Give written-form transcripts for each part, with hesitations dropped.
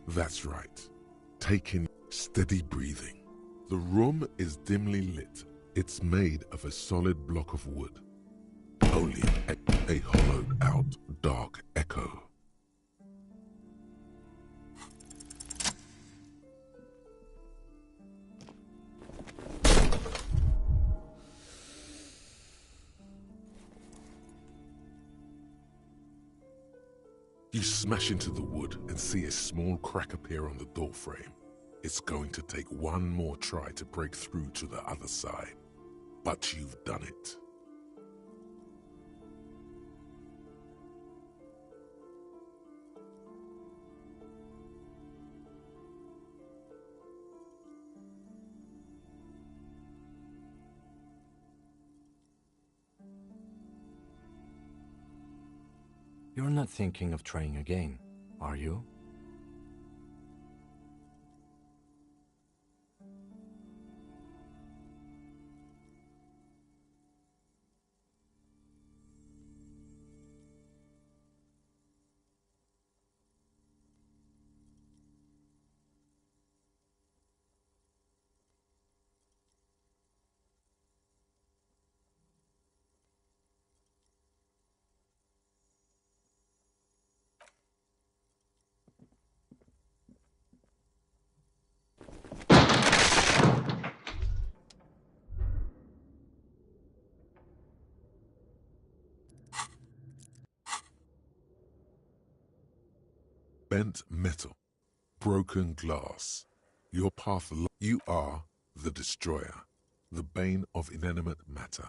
That's right. Take in steady breathing. The room is dimly lit. It's made of a solid block of wood. Only a hollowed out dark echo. You smash into the wood and see a small crack appear on the doorframe. It's going to take one more try to break through to the other side. But you've done it. You're not thinking of trying again, are you? Bent metal, broken glass. Your path. You are the destroyer, the bane of inanimate matter.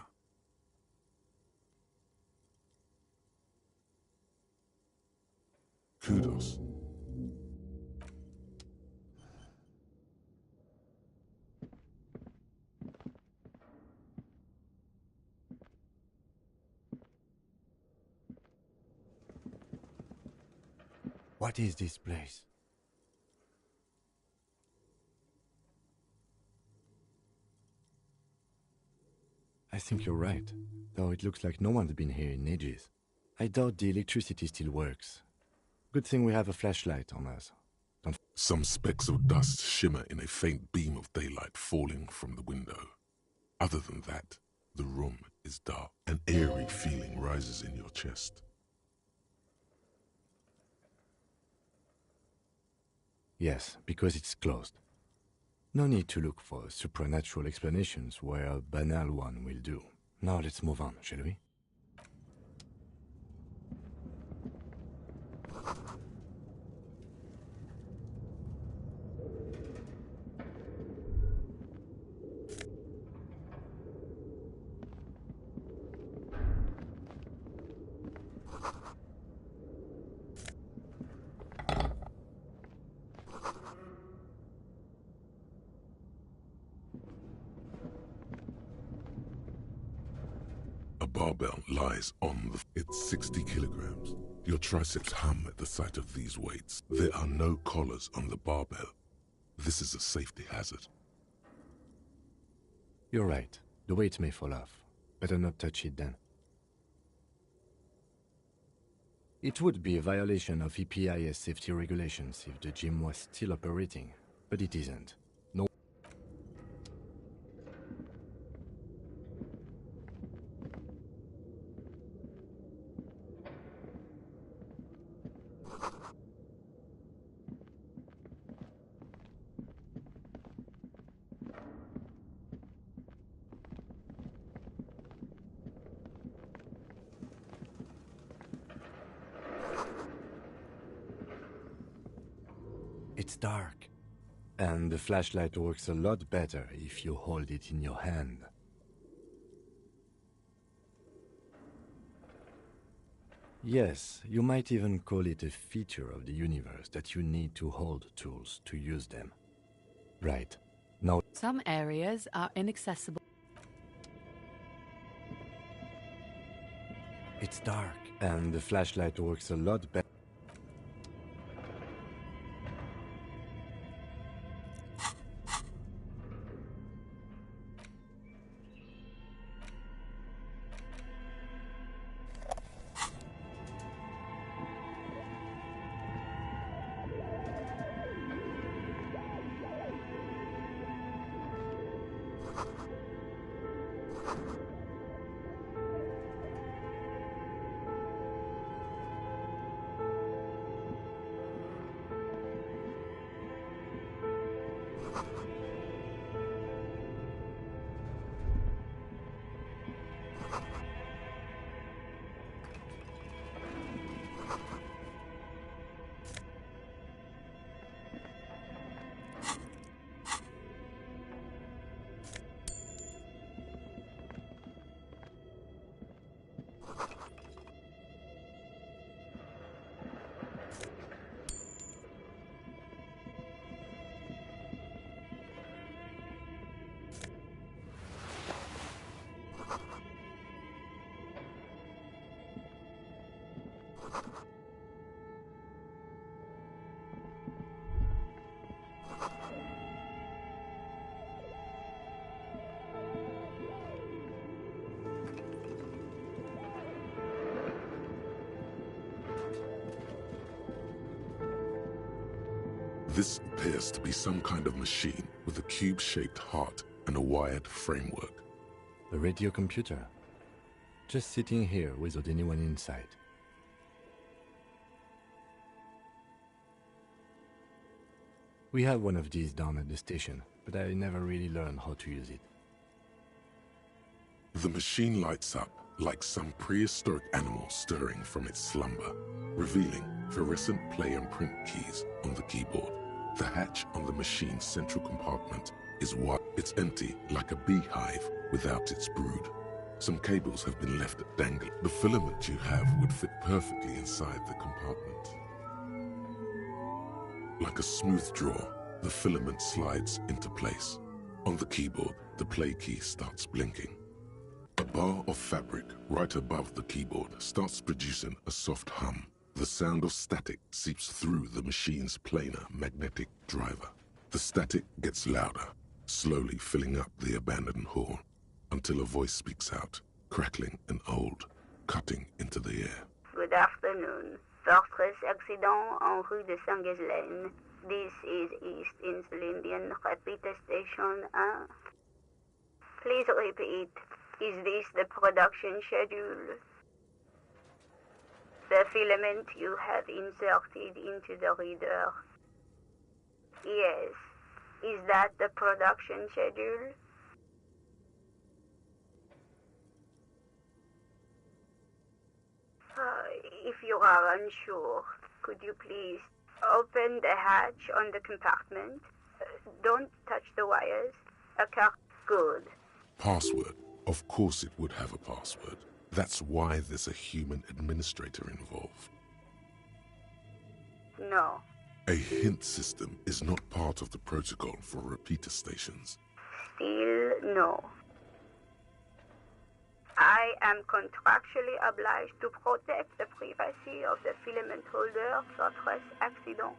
Kudos. What is this place? I think you're right, though it looks like no one's been here in ages. I doubt the electricity still works. Good thing we have a flashlight on us. Some specks of dust shimmer in a faint beam of daylight falling from the window. Other than that, the room is dark. An eerie feeling rises in your chest. Yes, because it's closed. No need to look for supernatural explanations where a banal one will do. Now let's move on, shall we? A barbell lies on the... It's 60 kilograms. Your triceps hum at the sight of these weights. There are no collars on the barbell. This is a safety hazard. You're right. The weight may fall off. Better not touch it then. It would be a violation of EPIS safety regulations if the gym was still operating, but it isn't. No. It's dark, and the flashlight works a lot better if you hold it in your hand. Yes, you might even call it a feature of the universe that you need to hold tools to use them. Right. Now, some areas are inaccessible. it's dark, and the flashlight works a lot better. This appears to be some kind of machine with a cube-shaped heart and a wired framework. A radio computer. Just sitting here without anyone inside. We have one of these down at the station, but I never really learned how to use it. The machine lights up like some prehistoric animal stirring from its slumber, revealing fluorescent play and print keys on the keyboard. The hatch on the machine's central compartment is wide. It's empty like a beehive without its brood. Some cables have been left dangling. The filament you have would fit perfectly inside the compartment. Like a smooth draw, the filament slides into place. On the keyboard, the play key starts blinking. A bar of fabric right above the keyboard starts producing a soft hum. The sound of static seeps through the machine's planar magnetic driver. The static gets louder, slowly filling up the abandoned hall, until a voice speaks out, crackling and old, cutting into the air. Good afternoon. Fortress accident en rue de Saint-Ghislaine. This is East Elysium repeater station 1. Please repeat. Is this the production schedule? The filament you have inserted into the reader. Yes. Is that the production schedule? If you are unsure, could you please open the hatch on the compartment? Don't touch the wires. Good. Password. Of course it would have a password. That's why there's a human administrator involved. No. A hint system is not part of the protocol for repeater stations. Still no. I am contractually obliged to protect the privacy of the filament holder Fortress accident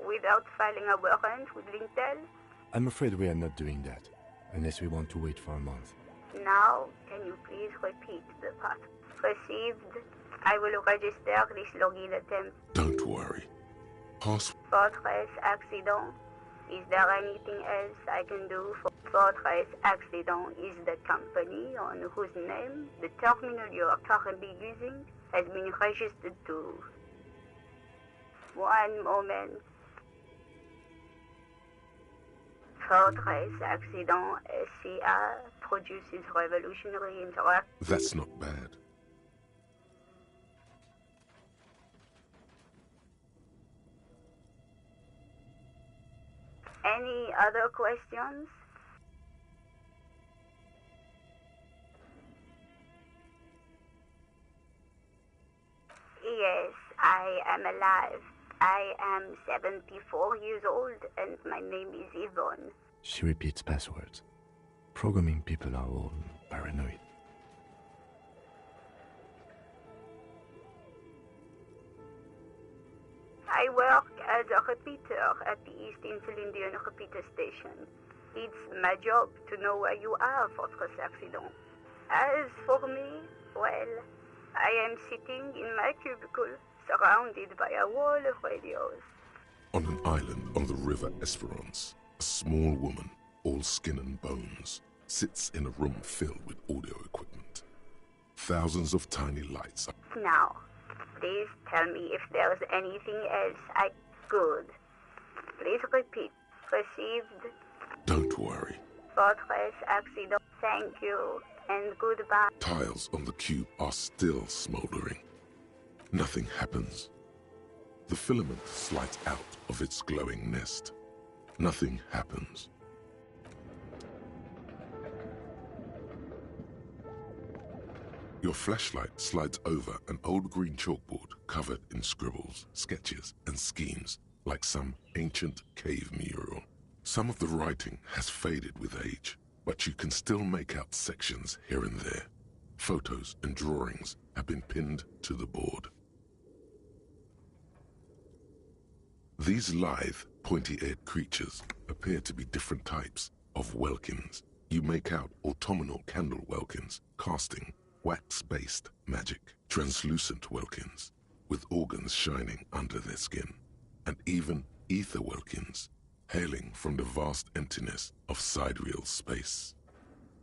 without filing a warrant with Lintel. I'm afraid we are not doing that, unless we want to wait for a month. Now, can you please repeat the part? Received. I will register this login attempt. Don't worry. Fortress accident. Is there anything else I can do for Fortress accident? Is the company on whose name the terminal you are currently using has been registered to. One moment. Fortress accident SCA produces revolutionary interact. That's not bad. Any other questions? Yes, I am alive. I am 74 years old and my name is Yvonne. She repeats passwords. Programming people are all paranoid. I work as a repeater at the East Elysium repeater station. It's my job to know where you are, Fortress accident. As for me, well, I am sitting in my cubicle, surrounded by a wall of radios. On an island on the river Esperance, a small woman, all skin and bones, sits in a room filled with audio equipment. Thousands of tiny lights. Now, please tell me if there's anything else I... Good. Please repeat. Received. Don't worry. Fortress accident. Thank you, and goodbye. Tiles on the cube are still smoldering. Nothing happens. The filament slides out of its glowing nest. Nothing happens. Your flashlight slides over an old green chalkboard covered in scribbles, sketches, and schemes like some ancient cave mural. Some of the writing has faded with age, but you can still make out sections here and there. Photos and drawings have been pinned to the board. These lithe, pointy-eared creatures appear to be different types of welkins. You make out autumnal candle welkins, casting wax-based magic, translucent welkins, with organs shining under their skin, and even ether welkins, hailing from the vast emptiness of sidereal space.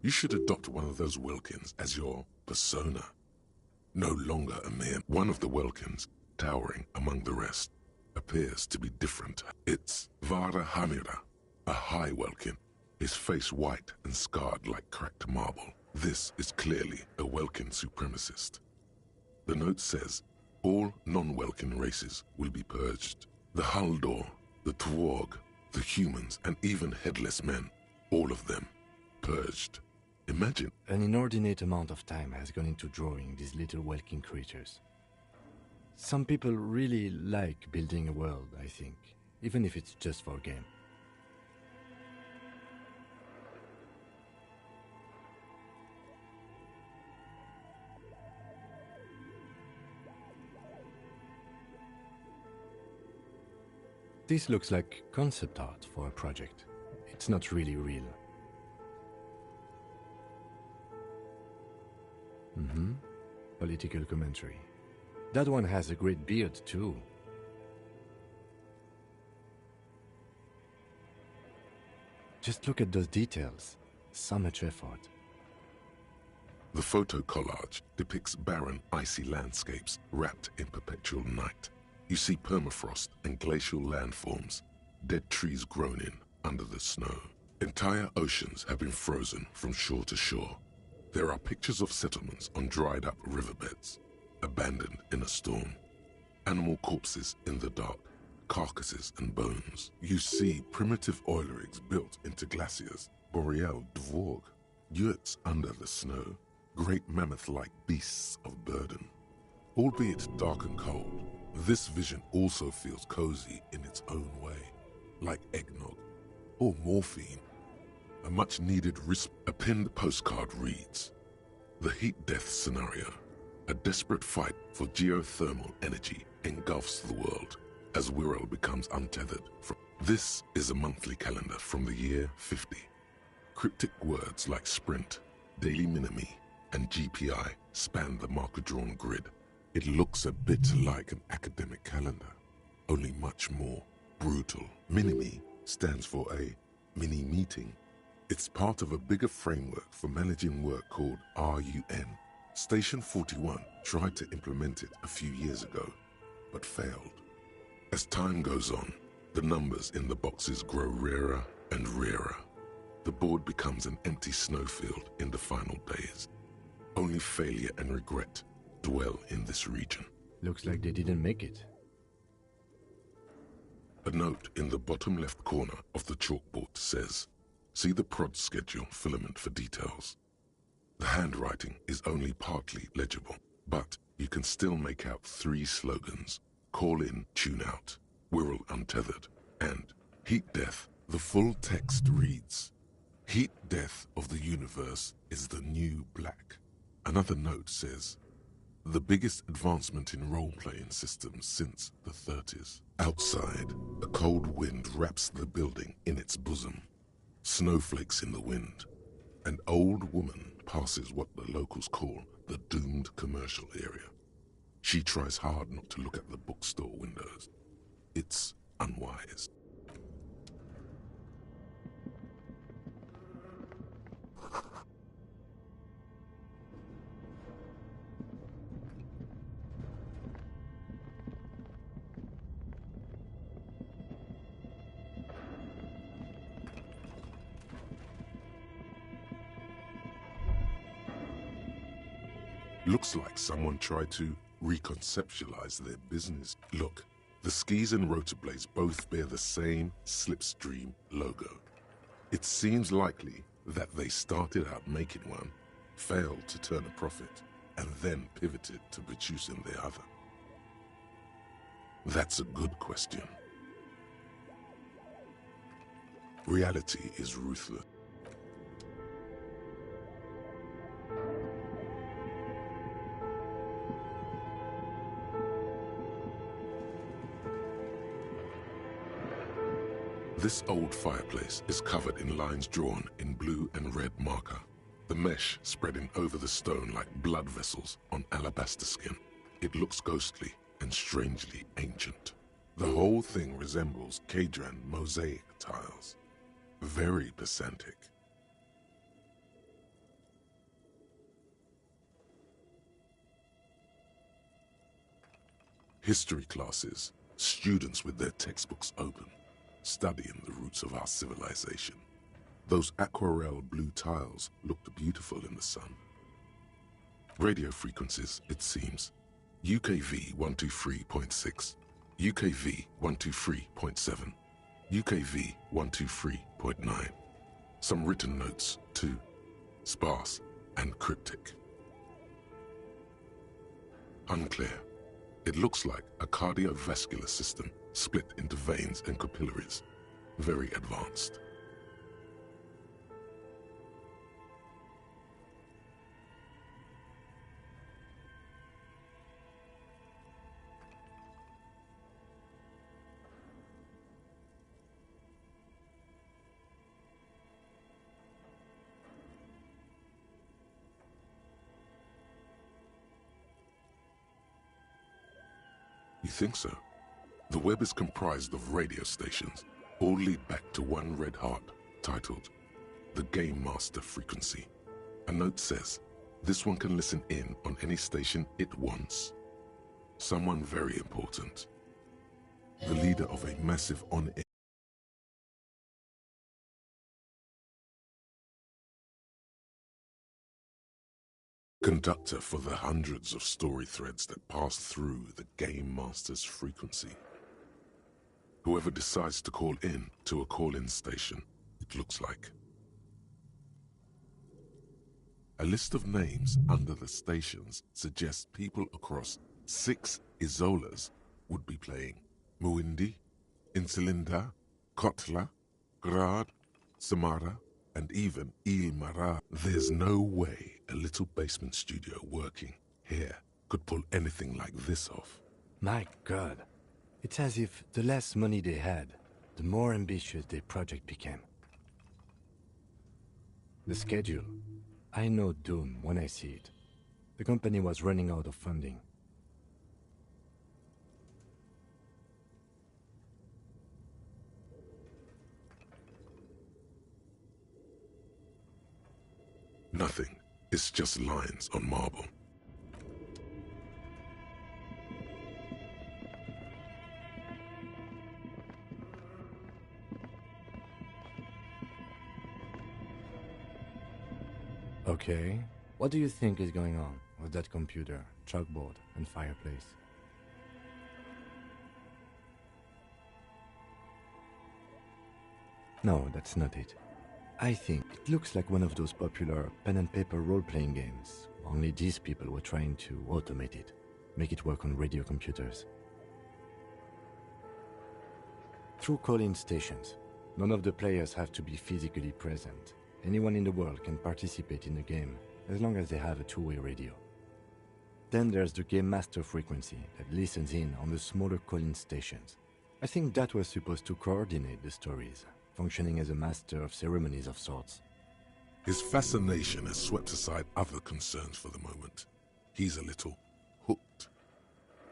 You should adopt one of those welkins as your persona. No longer a mere one of the welkins, towering among the rest, appears to be different. It's Vara Hamira, a high welkin, his face white and scarred like cracked marble. This is clearly a Welkin supremacist. The note says, all non-Welkin races will be purged. The Haldor, the Tworg, the humans, and even headless men, all of them, purged. Imagine. An inordinate amount of time has gone into drawing these little Welkin creatures. Some people really like building a world, I think, even if it's just for a game. This looks like concept art for a project. It's not really real. Political commentary. That one has a great beard too. Just look at those details. So much effort. The photo collage depicts barren, icy landscapes wrapped in perpetual night. You see permafrost and glacial landforms, dead trees grown in under the snow. Entire oceans have been frozen from shore to shore. There are pictures of settlements on dried up riverbeds, abandoned in a storm. Animal corpses in the dark, carcasses and bones. You see primitive oil rigs built into glaciers, boreal dvorg, yurts under the snow, great mammoth-like beasts of burden. Albeit dark and cold, this vision also feels cozy in its own way, like eggnog or morphine. A much-needed risp. A pinned postcard reads, "The heat death scenario. A desperate fight for geothermal energy engulfs the world as Wirral becomes untethered from..." This is a monthly calendar from the year 50. Cryptic words like sprint, daily minimi, and GPI span the marker-drawn grid. It looks a bit like an academic calendar, only much more brutal. Minimi stands for a mini-meeting. It's part of a bigger framework for managing work called RUN. Station 41 tried to implement it a few years ago, but failed. As time goes on, the numbers in the boxes grow rarer and rarer. The board becomes an empty snowfield in the final days. Only failure and regret dwell in this region. Looks like they didn't make it. A note in the bottom left corner of the chalkboard says, "See the prod schedule filament for details." The handwriting is only partly legible, but you can still make out 3 slogans: "Call in, tune out," "Wirral untethered," and "Heat death." The full text reads, "Heat death of the universe is the new black." Another note says, "The biggest advancement in role-playing systems since the 30s. Outside, a cold wind wraps the building in its bosom. Snowflakes in the wind. An old woman passes what the locals call the doomed commercial area. She tries hard not to look at the bookstore windows. It's unwise." Looks like someone tried to reconceptualize their business. Look, the skis and rotor blades both bear the same Slipstream logo. It seems likely that they started out making one, failed to turn a profit, and then pivoted to producing the other. That's a good question. Reality is ruthless. This old fireplace is covered in lines drawn in blue and red marker, the mesh spreading over the stone like blood vessels on alabaster skin. It looks ghostly and strangely ancient. The whole thing resembles Kadran mosaic tiles. Very pedantic. History classes, students with their textbooks open, studying the roots of our civilization. Those aquarelle blue tiles looked beautiful in the sun. Radio frequencies, it seems. UKV 123.6, UKV 123.7, UKV 123.9. Some written notes, too, sparse and cryptic. Unclear. It looks like a cardiovascular system split into veins and capillaries. Very advanced. You think so? The web is comprised of radio stations, all lead back to one red heart, titled the Game Master Frequency. A note says, this one can listen in on any station it wants. Someone very important. The leader of a massive on-air conductor for the hundreds of story threads that pass through the Game Master's frequency. Whoever decides to call in to a call-in station, it looks like. A list of names under the stations suggests people across 6 Isolas would be playing. Muindi, Insulinda, Kotla, Grad, Samara, and even Il Mara. There's no way a little basement studio working here could pull anything like this off. My God. It's as if the less money they had, the more ambitious their project became. The schedule. I know doom when I see it. The company was running out of funding. Nothing. It's just lines on marble. Okay. What do you think is going on with that computer, chalkboard, and fireplace? No, that's not it. I think it looks like one of those popular pen and paper role-playing games. Only these people were trying to automate it, make it work on radio computers. Through call-in stations, none of the players have to be physically present. Anyone in the world can participate in the game, as long as they have a two-way radio. Then there's the Game Master frequency that listens in on the smaller call-in stations. I think that was supposed to coordinate the stories, functioning as a master of ceremonies of sorts. His fascination has swept aside other concerns for the moment. He's a little hooked.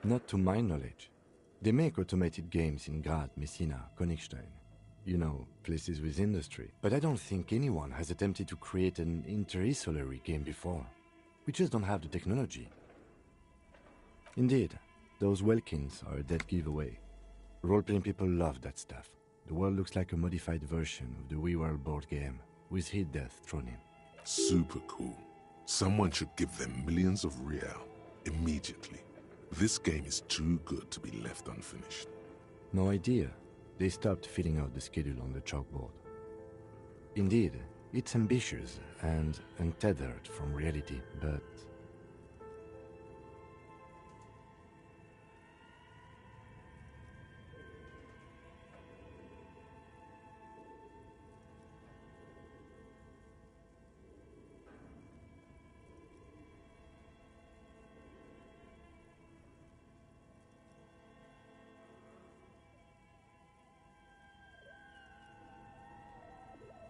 Not to my knowledge. They make automated games in Grad, Messina, Königstein. You know, places with industry. But I don't think anyone has attempted to create an inter-isolary game before. We just don't have the technology. Indeed, those Welkins are a dead giveaway. Role-playing people love that stuff. The world looks like a modified version of the WeWorld board game, with hit death thrown in. Super cool. Someone should give them millions of real immediately. This game is too good to be left unfinished. No idea. They stopped filling out the schedule on the chalkboard. Indeed, it's ambitious and untethered from reality, but...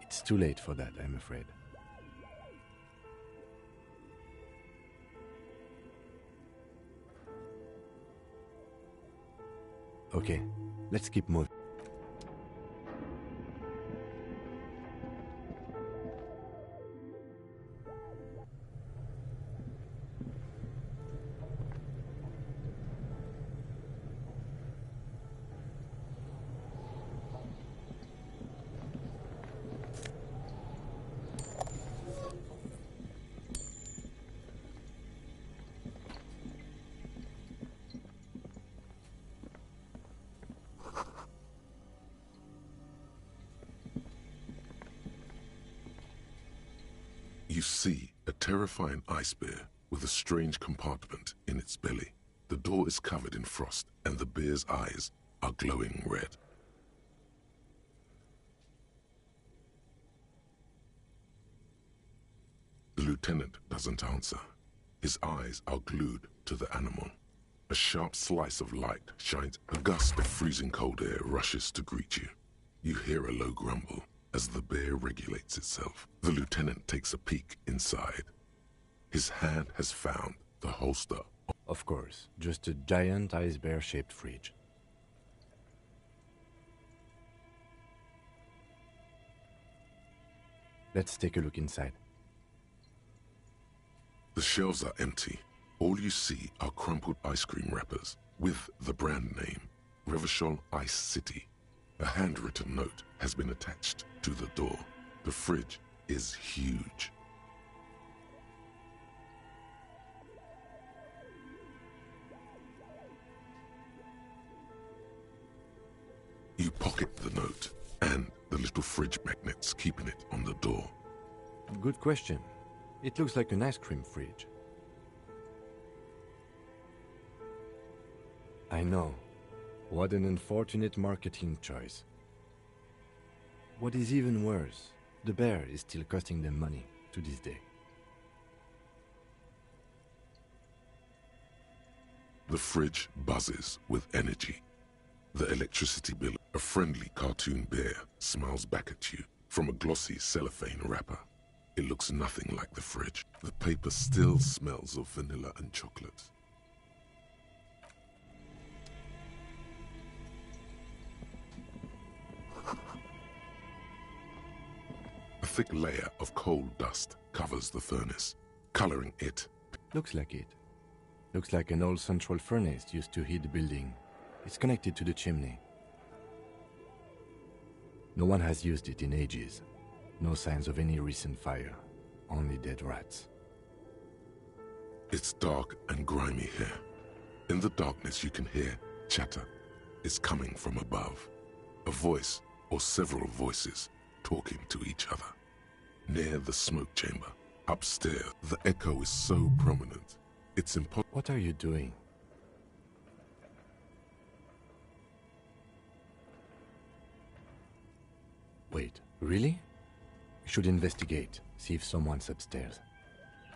It's too late for that, I'm afraid. Okay, let's keep moving. You see a terrifying ice bear with a strange compartment in its belly. The door is covered in frost and the bear's eyes are glowing red. The lieutenant doesn't answer. His eyes are glued to the animal. A sharp slice of light shines. A gust of freezing cold air rushes to greet you. You hear a low grumble as the bear regulates itself. The lieutenant takes a peek inside. His hand has found the holster. Of course, just a giant ice bear-shaped fridge. Let's take a look inside. The shelves are empty. All you see are crumpled ice cream wrappers with the brand name, Revachol Ice City. A handwritten note has been attached to the door. The fridge is huge. You pocket the note and the little fridge magnets keeping it on the door. Good question. It looks like an ice cream fridge. I know. What an unfortunate marketing choice. What is even worse, the bear is still costing them money to this day. The fridge buzzes with energy. The electricity bill, a friendly cartoon bear, smiles back at you from a glossy cellophane wrapper. It looks nothing like the fridge. The paper still smells of vanilla and chocolate. A thick layer of coal dust covers the furnace, coloring it. Looks like it. Looks like an old central furnace used to heat the building. It's connected to the chimney. No one has used it in ages. No signs of any recent fire. Only dead rats. It's dark and grimy here. In the darkness you can hear chatter. It's coming from above. A voice or several voices talking to each other. Near the smoke chamber, upstairs, the echo is so prominent. It's impossible. What are you doing? Wait, really? We should investigate, see if someone's upstairs.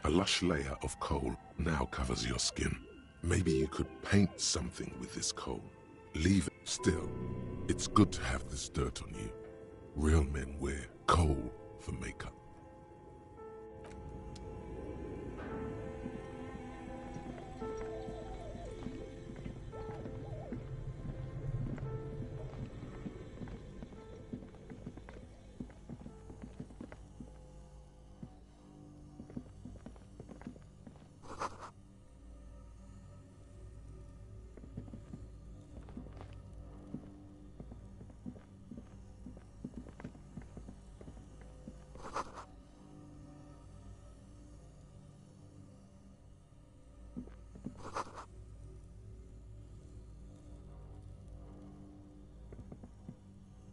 A lush layer of coal now covers your skin. Maybe you could paint something with this coal. Leave it still. It's good to have this dirt on you. Real men wear coal for makeup.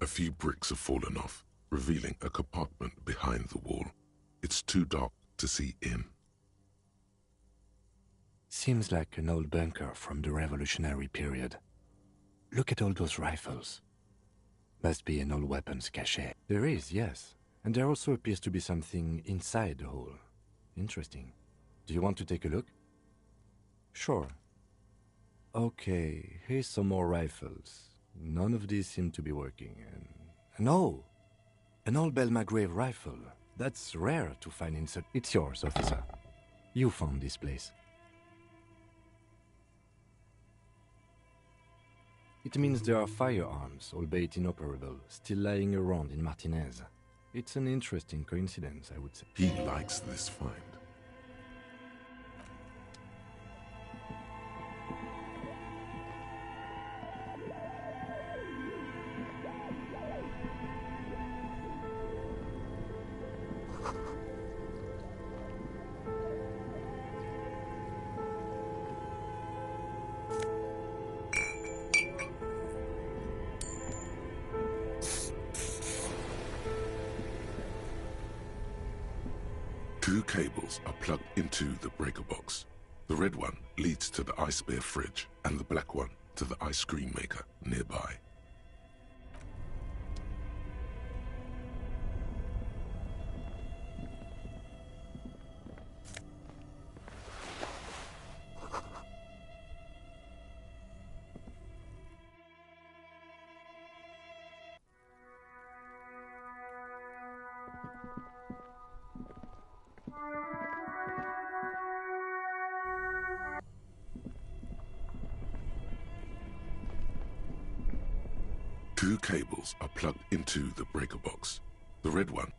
A few bricks have fallen off, revealing a compartment behind the wall. It's too dark to see in. Seems like an old bunker from the revolutionary period. Look at all those rifles. Must be an old weapons cache. There is, yes. And there also appears to be something inside the hole. Interesting. Do you want to take a look? Sure. Okay, here's some more rifles. None of these seem to be working. And oh! An old Belmagrave rifle. That's rare to find in such... It's yours, officer. You found this place. It means there are firearms, albeit inoperable, still lying around in Martinez. It's an interesting coincidence, I would say. He likes this find. Two cables are plugged into the breaker box. The red one leads to the ice bear fridge, and the black one to the ice cream maker nearby. Two cables are plugged into the breaker box. The red one.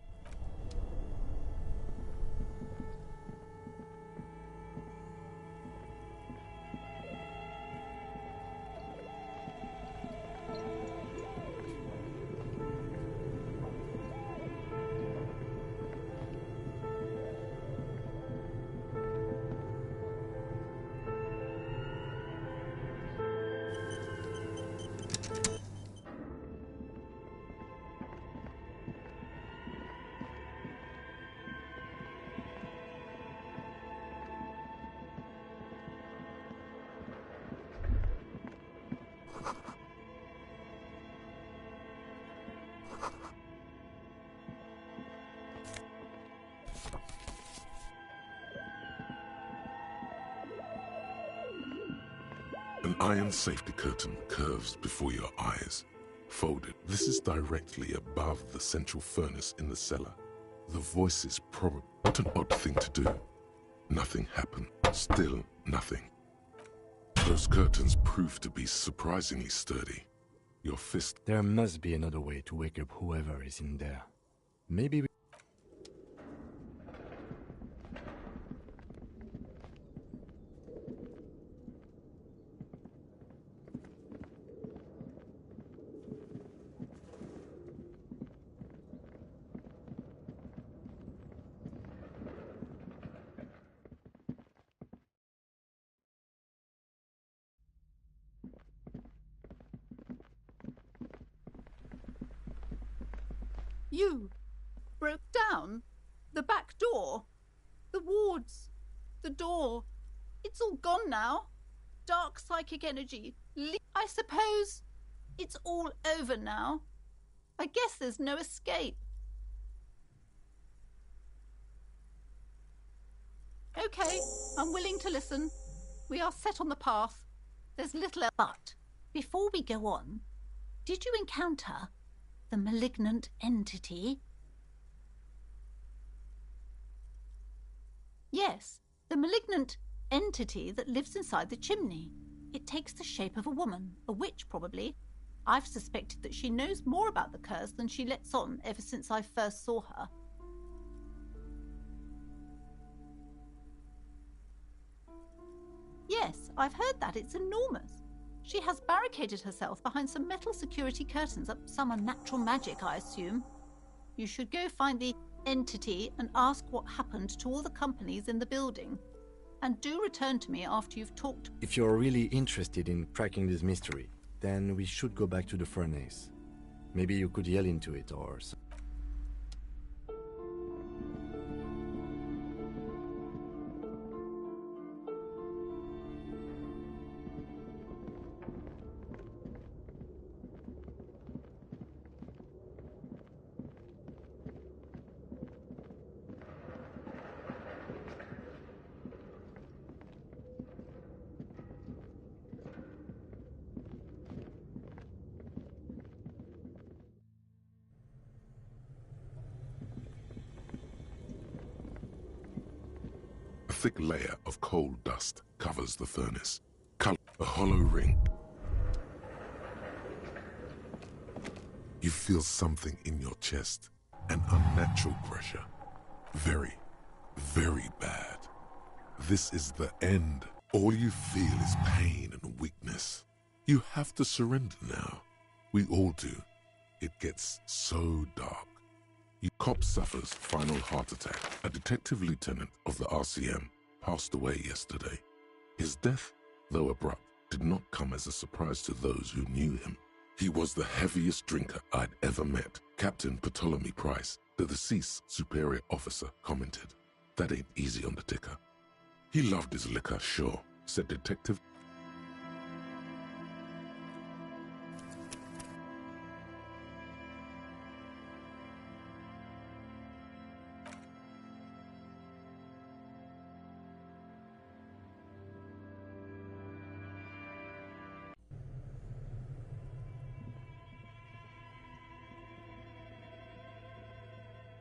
An iron safety curtain curves before your eyes, folded. This is directly above the central furnace in the cellar. The voice is probably... What an odd thing to do. Nothing happened. Still nothing. Those curtains prove to be surprisingly sturdy. Your fist... There must be another way to wake up whoever is in there. Maybe we... You broke down the back door, the wards, the door. It's all gone now. Dark psychic energy. I suppose it's all over now. I guess there's no escape. Okay, I'm willing to listen. We are set on the path. There's little else. But before we go on, did you encounter the malignant entity? Yes, the malignant entity that lives inside the chimney. It takes the shape of a woman, a witch probably. I've suspected that she knows more about the curse than she lets on ever since I first saw her. Yes, I've heard that. It's enormous. She has barricaded herself behind some metal security curtains, up some unnatural magic, I assume. You should go find the entity and ask what happened to all the companies in the building. And do return to me after you've talked. If you're really interested in cracking this mystery, then we should go back to the furnace. Maybe you could yell into it or something. A thick layer of coal dust covers the furnace. A hollow ring. You feel something in your chest. An unnatural pressure. Very, very bad. This is the end. All you feel is pain and weakness. You have to surrender now. We all do. It gets so dark. Cop suffers final heart attack. A detective lieutenant of the RCM passed away yesterday. His death, though abrupt, did not come as a surprise to those who knew him. He was the heaviest drinker I'd ever met. Captain Ptolemy Price, the deceased superior officer, commented, "That ain't easy on the ticker." "He loved his liquor, sure," said Detective.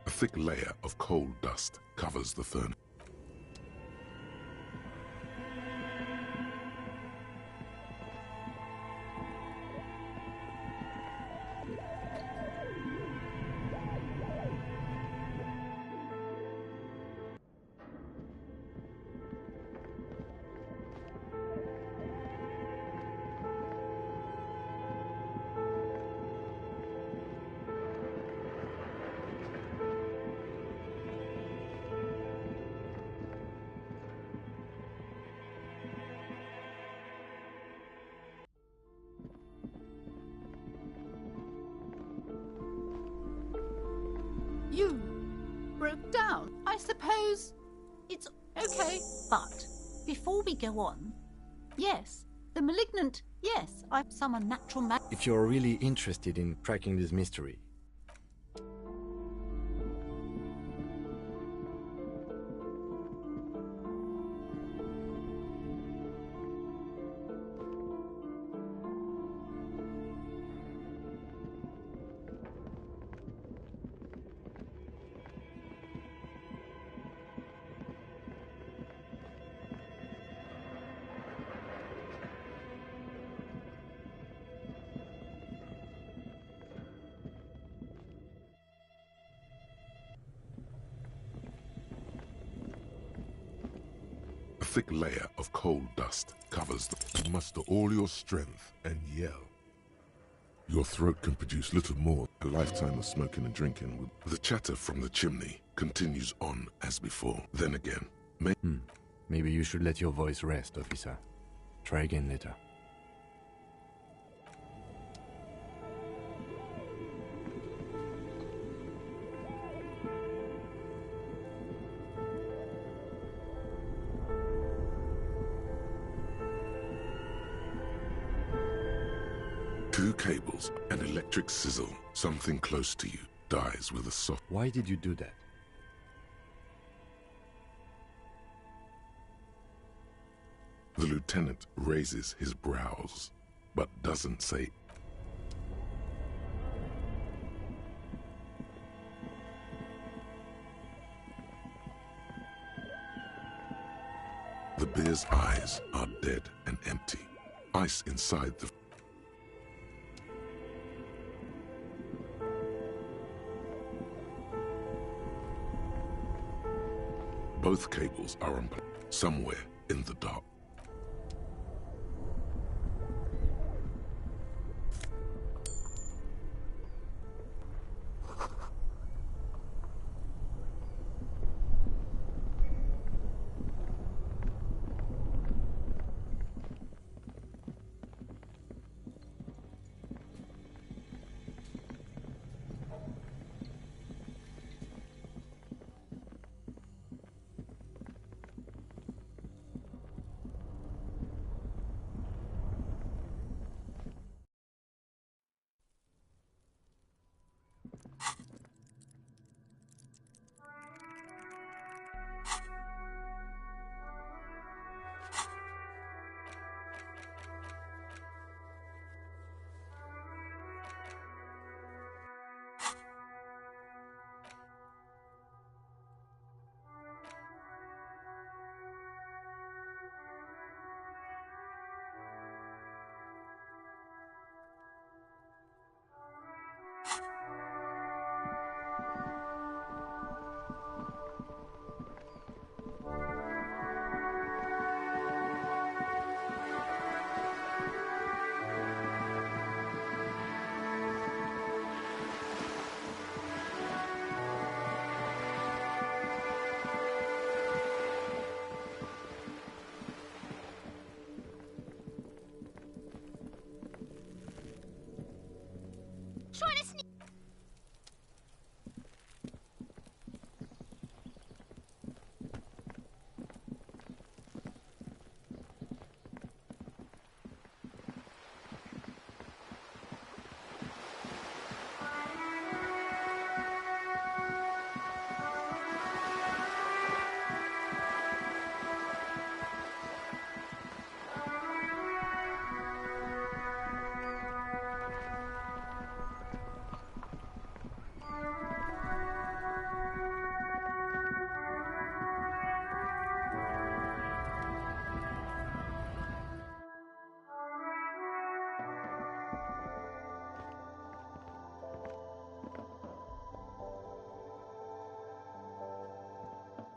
A thick layer of coal dust covers the furnace. You broke down. I suppose it's okay. But before we go on, yes, the malignant, yes, I'm some unnatural man. If you're really interested in cracking this mystery, A thick layer of coal dust covers the... You muster all your strength and yell. Your throat can produce little more than a lifetime of smoking and drinking. The chatter from the chimney continues on as before. Then again, maybe you should let your voice rest, officer. Try again later. Two cables, an electric sizzle. Something close to you dies with a soft... Why did you do that? The lieutenant raises his brows, but doesn't say. The bear's eyes are dead and empty. Ice inside the... Both cables are unplugged somewhere in the dark.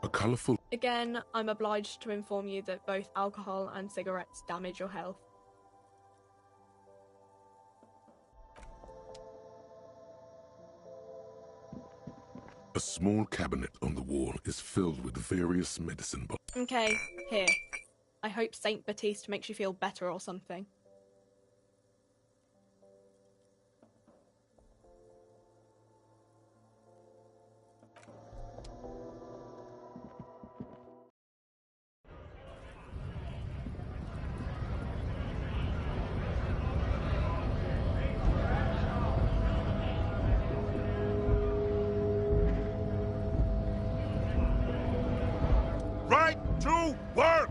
A colourful... Again, I'm obliged to inform you that both alcohol and cigarettes damage your health. A small cabinet on the wall is filled with various medicine bottles. Okay, here. I hope Saint Baptiste makes you feel better or something. Right to work!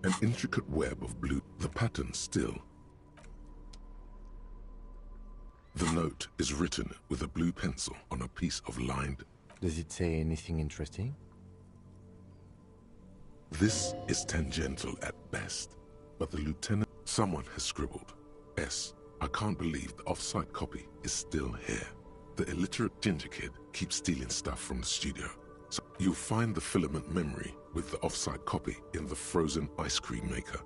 An intricate web of blue, the pattern still. The note is written with a blue pencil on a piece of lined. Does it say anything interesting? This is tangential at best, but the lieutenant... Someone has scribbled. S. I can't believe the off-site copy is still here. The illiterate ginger kid keeps stealing stuff from the studio. So you'll find the filament memory with the off-site copy in the frozen ice cream maker.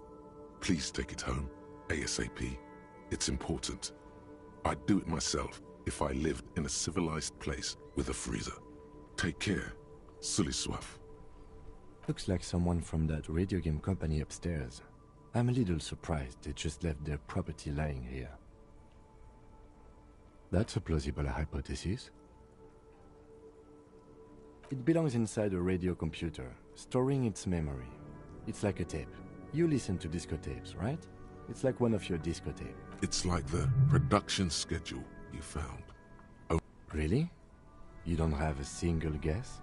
Please take it home, ASAP. It's important. I'd do it myself if I lived in a civilized place with a freezer. Take care, Sully Swaff. Looks like someone from that radio game company upstairs. I'm a little surprised they just left their property lying here. That's a plausible hypothesis. It belongs inside a radio computer, storing its memory. It's like a tape. You listen to disco tapes, right? It's like one of your disco tapes. It's like the production schedule you found. Oh, Really? You don't have a single guess?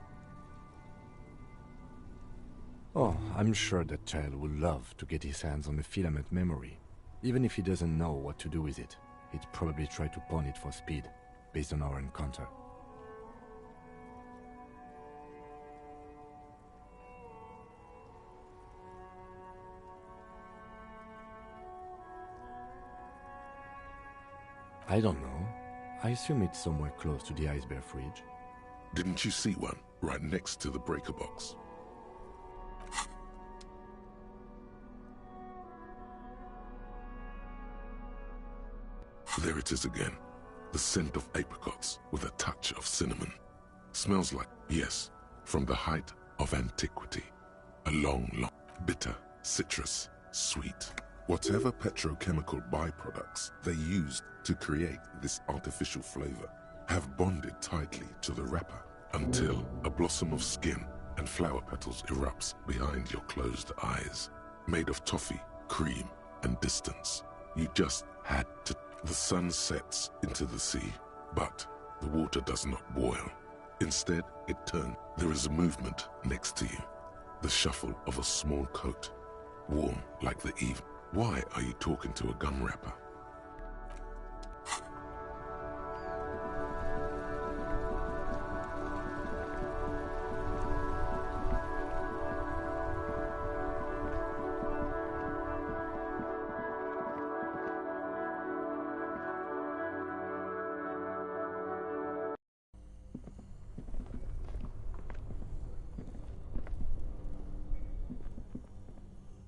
Oh, I'm sure that child would love to get his hands on the filament memory. Even if he doesn't know what to do with it, he'd probably try to pawn it for speed, based on our encounter. I don't know. I assume it's somewhere close to the ice bear fridge. didn't you see one right next to the breaker box? There it is again. The scent of apricots with a touch of cinnamon. Smells like, yes, from the height of antiquity. A long, bitter, citrus, sweet. Whatever petrochemical byproducts they used to create this artificial flavor have bonded tightly to the wrapper until a blossom of skin and flower petals erupts behind your closed eyes. Made of toffee, cream, and distance. You just had to. The sun sets into the sea, but the water does not boil. Instead, it turns. There is a movement next to you. The shuffle of a small coat, warm like the eve. Why are you talking to a gum wrapper?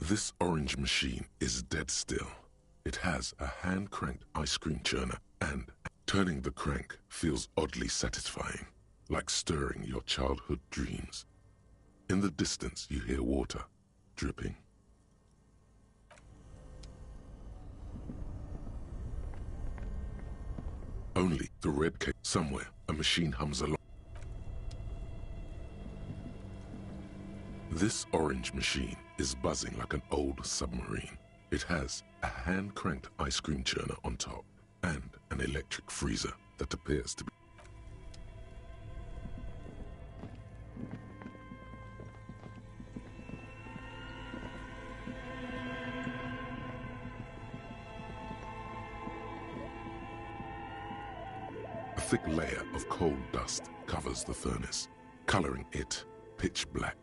This orange machine is dead still. It has a hand-cranked ice cream churner, and turning the crank feels oddly satisfying, like stirring your childhood dreams. In the distance, you hear water dripping. Only the red cake. Somewhere, a machine hums along. This orange machine is buzzing like an old submarine. It has a hand-cranked ice cream churner on top and an electric freezer that appears to be... A thick layer of coal dust covers the furnace, coloring it pitch black.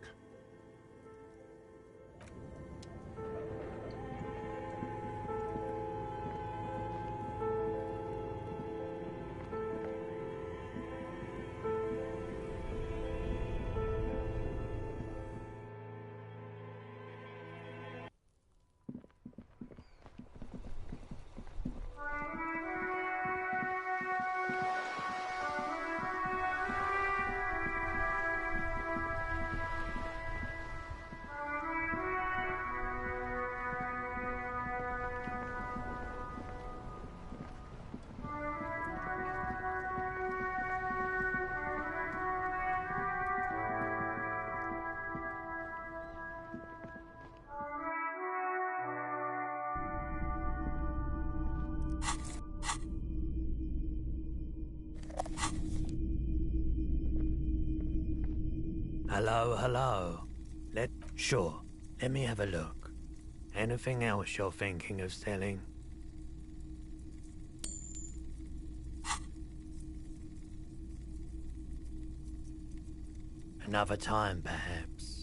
Hello. Sure, let me have a look. Anything else you're thinking of selling? Another time, perhaps.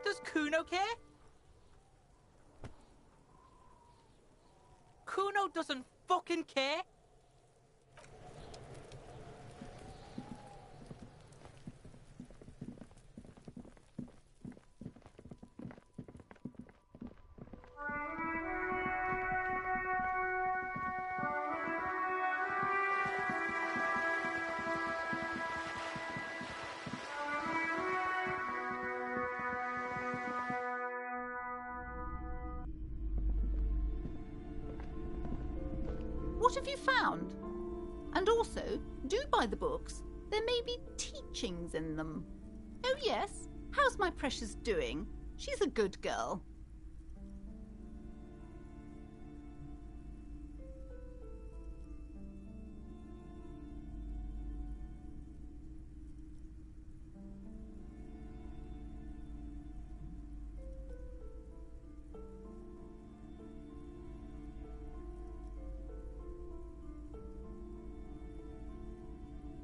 Does Kuno care? Kuno doesn't fucking care. What have you found? And also, do buy the books. There may be teachings in them. Oh yes, how's my precious doing? She's a good girl.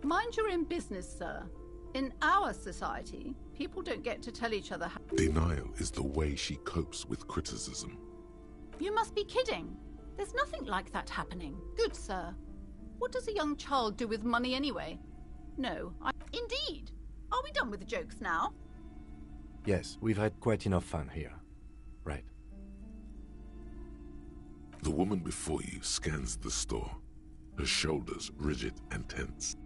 Mind your own business, sir. In our society, people don't get to tell each other how... Denial is the way she copes with criticism. You must be kidding. There's nothing like that happening. Good sir. What does a young child do with money anyway? No, Indeed. Are we done with the jokes now? Yes, we've had quite enough fun here. Right. The woman before you scans the store, her shoulders rigid and tense.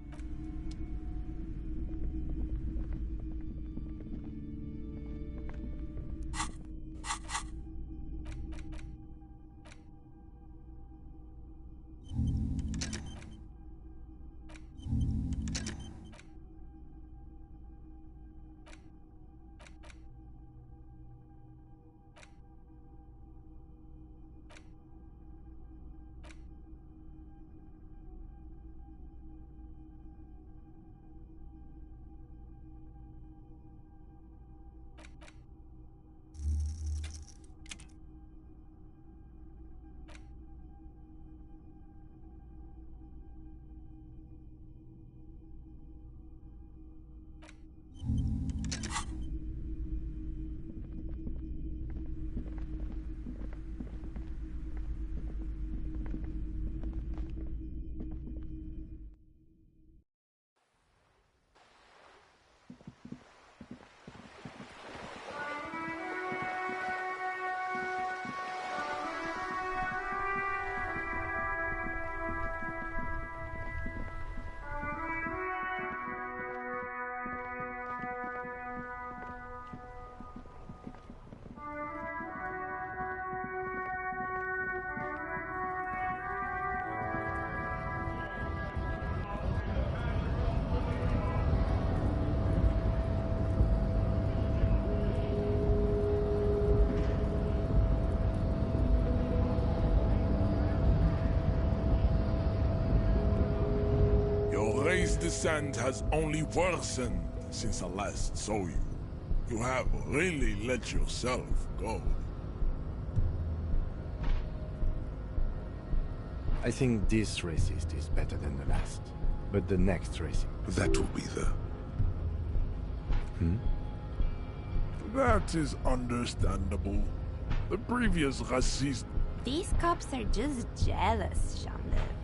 Descent has only worsened since I last saw you. You have really let yourself go. I think this racist is better than the last. But the next racist... That will be the... That is understandable. The previous racist... These cops are just jealous, Jean-Luc.